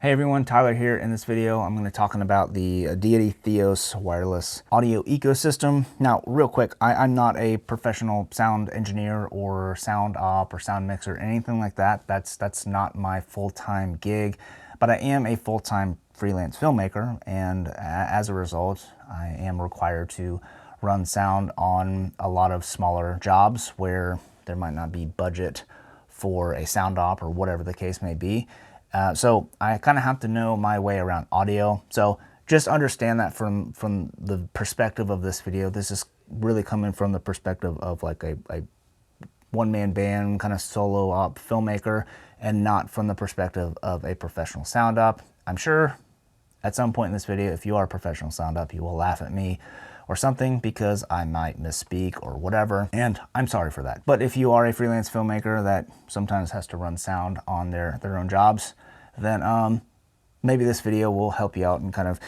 Hey everyone, Tyler here. In this video, I'm going to be talking about the DEITY THEOS wireless audio ecosystem. Now, real quick, I'm not a professional sound engineer or sound op or sound mixer or anything like that. That's not my full-time gig, but I am a full-time freelance filmmaker, and as a result, I am required to run sound on a lot of smaller jobs where there might not be budget for a sound op or whatever the case may be. So I kind of have to know my way around audio. So just understand that from the perspective of this video, this is really coming from the perspective of like a one-man band kind of solo op filmmaker, and not from the perspective of a professional sound op. I'm sure at some point in this video, if you are a professional sound op, you will laugh at me or something because I might misspeak or whatever, and I'm sorry for that. But if you are a freelance filmmaker that sometimes has to run sound on their own jobs, then maybe this video will help you out and kind of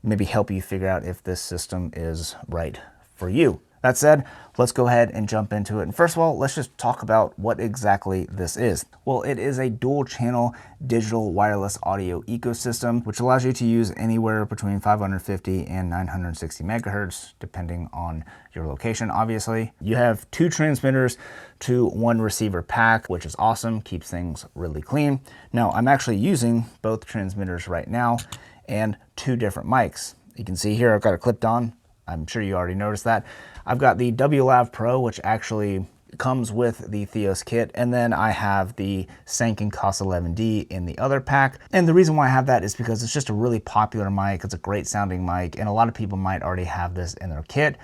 maybe help you figure out if this system is right for you. That said, let's go ahead and jump into it. And first of all, let's just talk about what exactly this is. Well, it is a dual channel digital wireless audio ecosystem, which allows you to use anywhere between 550 and 960 megahertz, depending on your location, obviously. You have 2 transmitters to 1 receiver pack, which is awesome, keeps things really clean. Now, I'm actually using both transmitters right now and 2 different mics. You can see here I've got it clipped on. I'm sure you already noticed that. I've got the WLAV Pro, which actually comes with the Theos kit, and then I have the Sanken COS 11D in the other pack. And the reason why I have that is because it's just a really popular mic. It's a great sounding mic, and a lot of people might already have this in their kit.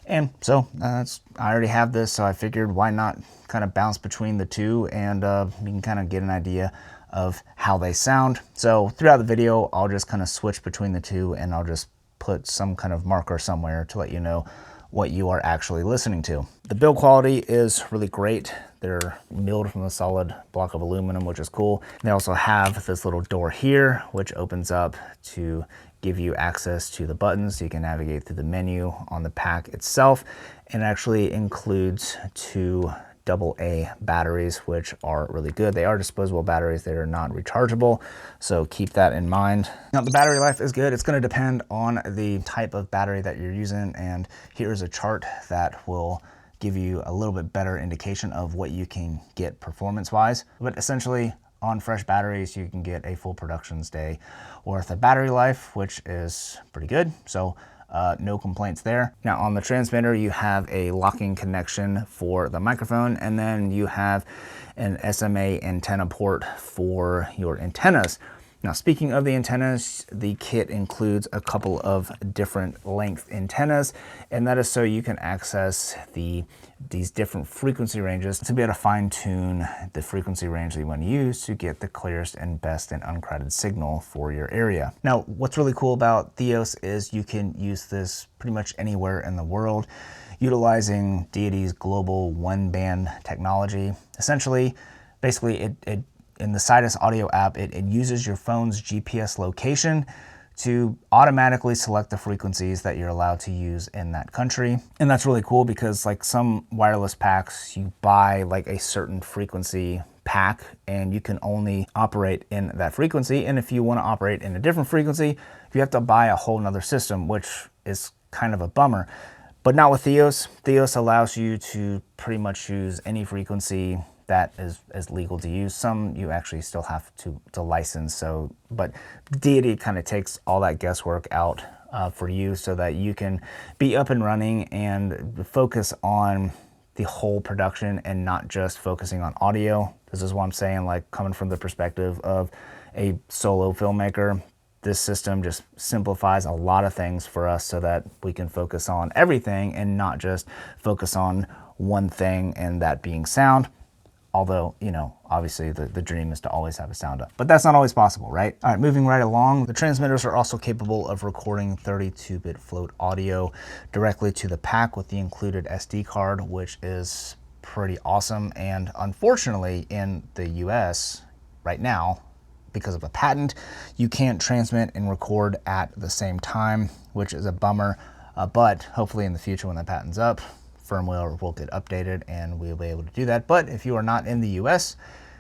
And so I already have this, so I figured why not kind of bounce between the two, and you can kind of get an idea of how they sound. So throughout the video, I'll just kind of switch between the two, and I'll just put some kind of marker somewhere to let you know what you are actually listening to. The build quality is really great. They're milled from a solid block of aluminum, which is cool. They also have this little door here, which opens up to give you access to the buttons so you can navigate through the menu on the pack itself. And actually includes 2 AA batteries, which are really good. They are disposable batteries. They are not rechargeable, so keep that in mind. Now, the battery life is good. It's going to depend on the type of battery that you're using, and here's a chart that will give you a little bit better indication of what you can get performance-wise. But essentially, on fresh batteries, you can get a full production's day worth of battery life, which is pretty good. So no complaints there. Now, on the transmitter, you have a locking connection for the microphone, and then you have an SMA antenna port for your antennas. Now, speaking of the antennas, the kit includes a couple of different length antennas, and that is so you can access these different frequency ranges to be able to fine tune the frequency range that you want to use to get the clearest and best and uncrowded signal for your area. Now, what's really cool about Theos is you can use this pretty much anywhere in the world, utilizing DEITY's global one-band technology. Essentially, basically, in the Shoutout audio app, it uses your phone's GPS location to automatically select the frequencies that you're allowed to use in that country. And that's really cool because like some wireless packs, you buy like a certain frequency pack and you can only operate in that frequency. And if you want to operate in a different frequency, you have to buy a whole nother system, which is kind of a bummer. But not with Theos. Theos allows you to pretty much use any frequency that is legal to use. Some you actually still have to license. So, but DEITY kind of takes all that guesswork out for you so that you can be up and running and focus on the whole production and not just focusing on audio. This is what I'm saying, like coming from the perspective of a solo filmmaker. This system just simplifies a lot of things for us so that we can focus on everything and not just focus on one thing, and that being sound. Although, you know, obviously the dream is to always have a sound up, but that's not always possible, right? All right, moving right along, the transmitters are also capable of recording 32-bit float audio directly to the pack with the included SD card, which is pretty awesome. And unfortunately, in the US right now, because of a patent, you can't transmit and record at the same time, which is a bummer. But hopefully in the future when the patent's up, firmware will get updated and we'll be able to do that. But if you are not in the US,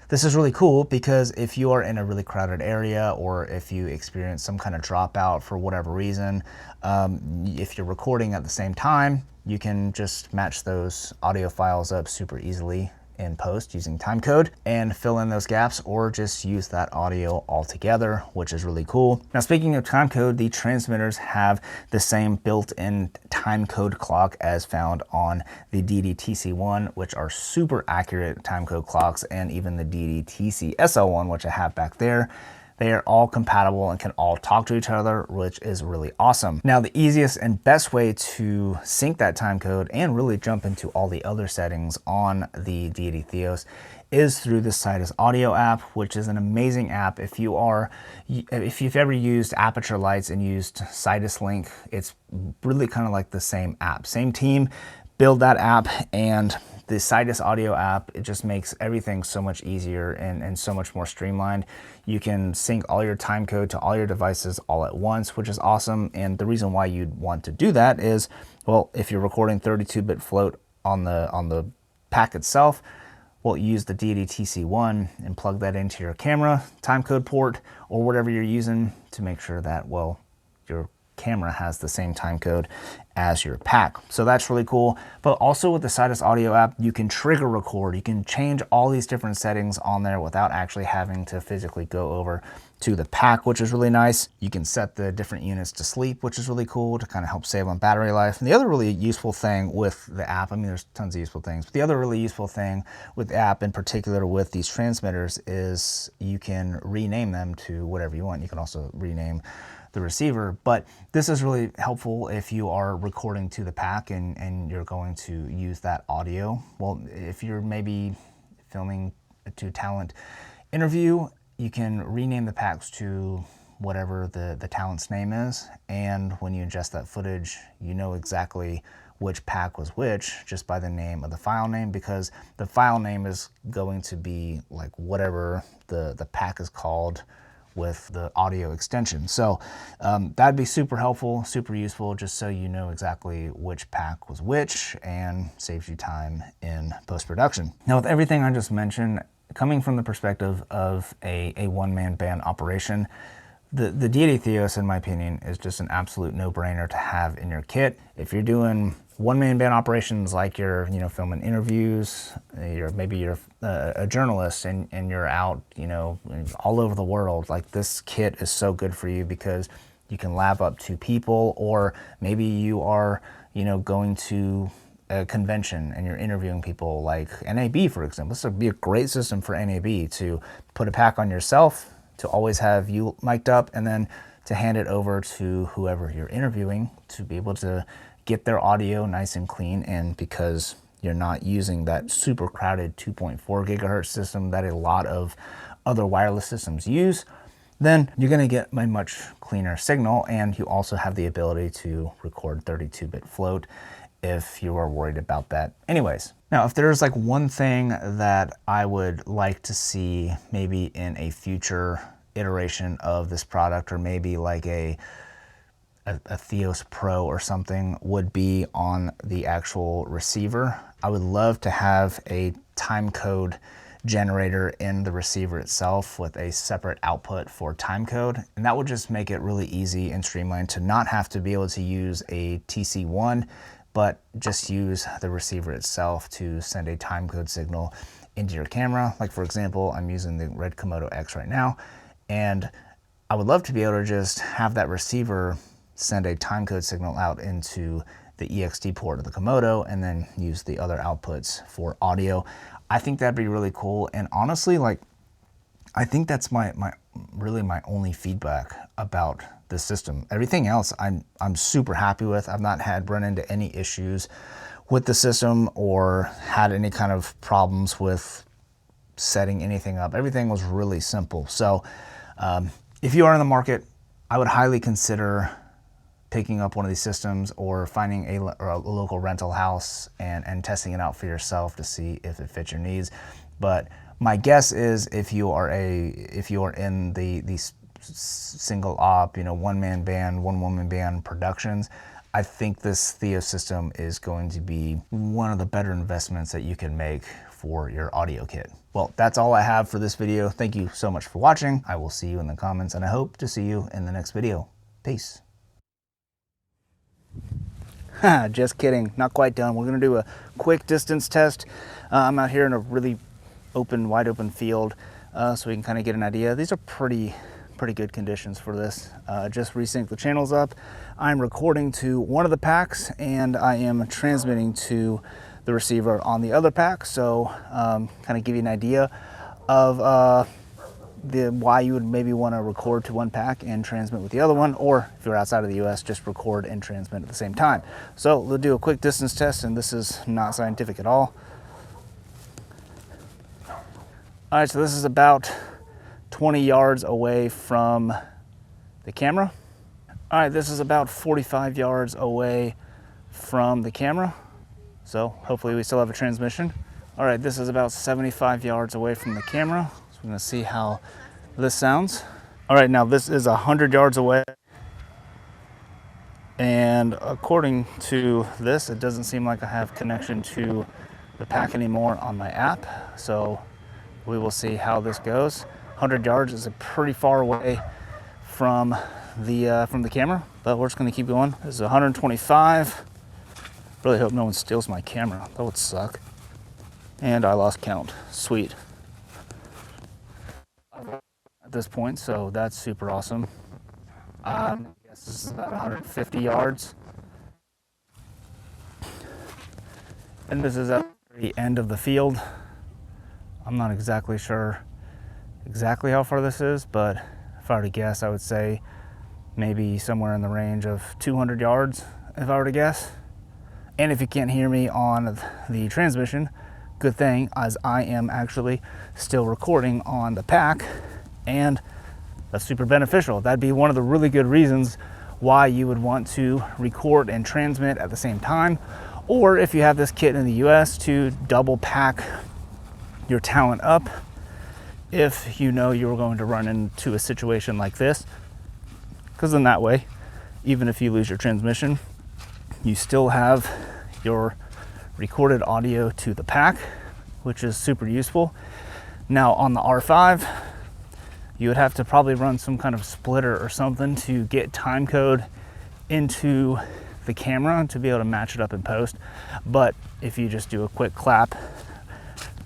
This is really cool because if you are in a really crowded area, or if you experience some kind of dropout for whatever reason, if you're recording at the same time, you can just match those audio files up super easily in post using timecode and fill in those gaps, or just use that audio altogether, which is really cool. Now, speaking of timecode, the transmitters have the same built-in timecode clock as found on the DEITY TC1, which are super accurate timecode clocks, and even the DEITY TC SL1, which I have back there. They are all compatible and can all talk to each other, which is really awesome. Now, the easiest and best way to sync that timecode and really jump into all the other settings on the DEITY THEOS is through the Shoutout audio app, which is an amazing app. If you've ever used Aperture Lights and used Shoutout Link, it's really kind of like the same app, same team build that app, and the Shoutout audio app, it just makes everything so much easier and so much more streamlined. You can sync all your timecode to all your devices all at once, which is awesome. And the reason why you'd want to do that is, well, if you're recording 32-bit float on the pack itself, well, use the DEITY TC1 and plug that into your camera timecode port or whatever you're using to make sure that, well, your camera has the same timecode as your pack. So that's really cool. But also with the Shoutout audio app, you can trigger record. You can change all these different settings on there without actually having to physically go over to the pack, which is really nice. You can set the different units to sleep, which is really cool to kind of help save on battery life. And the other really useful thing with the app, I mean, there's tons of useful things, but the other really useful thing with the app, in particular with these transmitters, is you can rename them to whatever you want. You can also rename the receiver, but this is really helpful if you are recording to the pack and you're going to use that audio. Well, if you're maybe filming to talent interview, you can rename the packs to whatever the talent's name is, and when you ingest that footage, you know exactly which pack was which just by the name of the file name, because the file name is going to be like whatever the pack is called with the audio extension. So that'd be super helpful, super useful, just so you know exactly which pack was which, and saves you time in post-production. Now, with everything I just mentioned, coming from the perspective of a one-man band operation, the DEITY THEOS, in my opinion, is just an absolute no-brainer to have in your kit. If you're doing one-man band operations, like you're filming interviews, maybe you're a journalist and you're out all over the world, like this kit is so good for you because you can lab up 2 people, or maybe you are going to a convention and you're interviewing people, like NAB, for example. This would be a great system for NAB to put a pack on yourself, to always have you mic'd up, and then to hand it over to whoever you're interviewing to be able to get their audio nice and clean. And because you're not using that super crowded 2.4 gigahertz system that a lot of other wireless systems use, then you're going to get a much cleaner signal, and you also have the ability to record 32-bit float if you are worried about that anyways. Now, if there's like one thing that I would like to see maybe in a future iteration of this product, or maybe like a Theos Pro or something, would be on the actual receiver. I would love to have a timecode generator in the receiver itself with a separate output for timecode, and that would just make it really easy and streamlined to not have to be able to use a TC1, but just use the receiver itself to send a timecode signal into your camera. Like, for example, I'm using the Red Komodo X right now, and I would love to be able to just have that receiver send a timecode signal out into the EXT port of the Komodo, and then use the other outputs for audio. I think that'd be really cool. And honestly, like, I think that's really my only feedback about this system. Everything else I'm super happy with. I've not run into any issues with the system or had any kind of problems with setting anything up. Everything was really simple. So if you are in the market, I would highly consider picking up one of these systems, or finding a local rental house and testing it out for yourself to see if it fits your needs. But my guess is if you are in the single op, one-man band, one-woman band productions, I think this Theos system is going to be one of the better investments that you can make for your audio kit. Well, that's all I have for this video. Thank you so much for watching. I will see you in the comments, and I hope to see you in the next video. Peace. Just kidding, not quite done. We're gonna do a quick distance test. I'm out here in a really wide open field, so we can kind of get an idea. These are pretty good conditions for this. Just resynced the channels up. I'm recording to one of the packs, and I am transmitting to the receiver on the other pack. So kind of give you an idea of why you would maybe want to record to one pack and transmit with the other one, or if you're outside of the US, just record and transmit at the same time. So we'll do a quick distance test, and this is not scientific at all. All right, so this is about 20 yards away from the camera. All right, this is about 45 yards away from the camera. So hopefully we still have a transmission. All right, this is about 75 yards away from the camera. So we're gonna see how this sounds. All right, now this is 100 yards away. And according to this, it doesn't seem like I have connection to the pack anymore on my app. So we will see how this goes. 100 yards is pretty far away from the camera, but we're just gonna keep going. This is 125. Really hope no one steals my camera. That would suck. And I lost count. Sweet. At this point, so that's super awesome. I guess this is about 150 yards. And this is at the end of the field. I'm not exactly sure exactly how far this is, but if I were to guess, I would say maybe somewhere in the range of 200 yards, if I were to guess. And if you can't hear me on the transmission, good thing, as I am actually still recording on the pack, and that's super beneficial. That'd be one of the really good reasons why you would want to record and transmit at the same time, or if you have this kit in the US, to double pack your talent up if you know you're going to run into a situation like this, because then that way, even if you lose your transmission, you still have your recorded audio to the pack, which is super useful. Now on the R5, you would have to probably run some kind of splitter or something to get time code into the camera to be able to match it up in post. But if you just do a quick clap,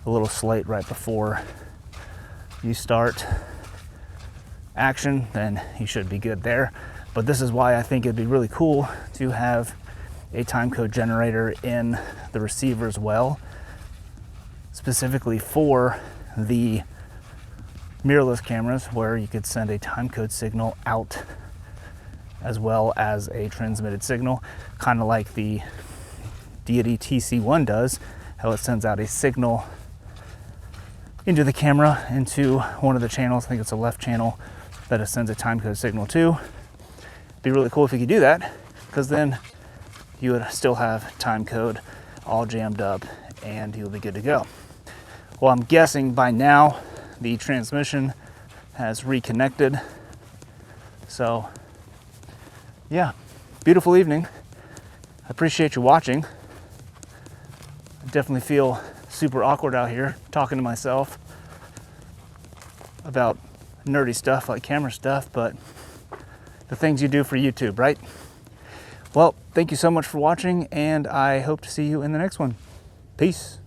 a little slate right before you start action, then you should be good there. But this is why I think it'd be really cool to have a timecode generator in the receiver as well, specifically for the mirrorless cameras, where you could send a timecode signal out as well as a transmitted signal, kind of like the DEITY TC1 does, how it sends out a signal into the camera, into one of the channels. I think it's a left channel that it sends a timecode signal to. It'd be really cool if you could do that, because then you would still have time code all jammed up and you'll be good to go. Well, I'm guessing by now the transmission has reconnected. So yeah, beautiful evening. I appreciate you watching. I definitely feel super awkward out here talking to myself about nerdy stuff like camera stuff, but the things you do for YouTube, right? Well, thank you so much for watching, and I hope to see you in the next one. Peace.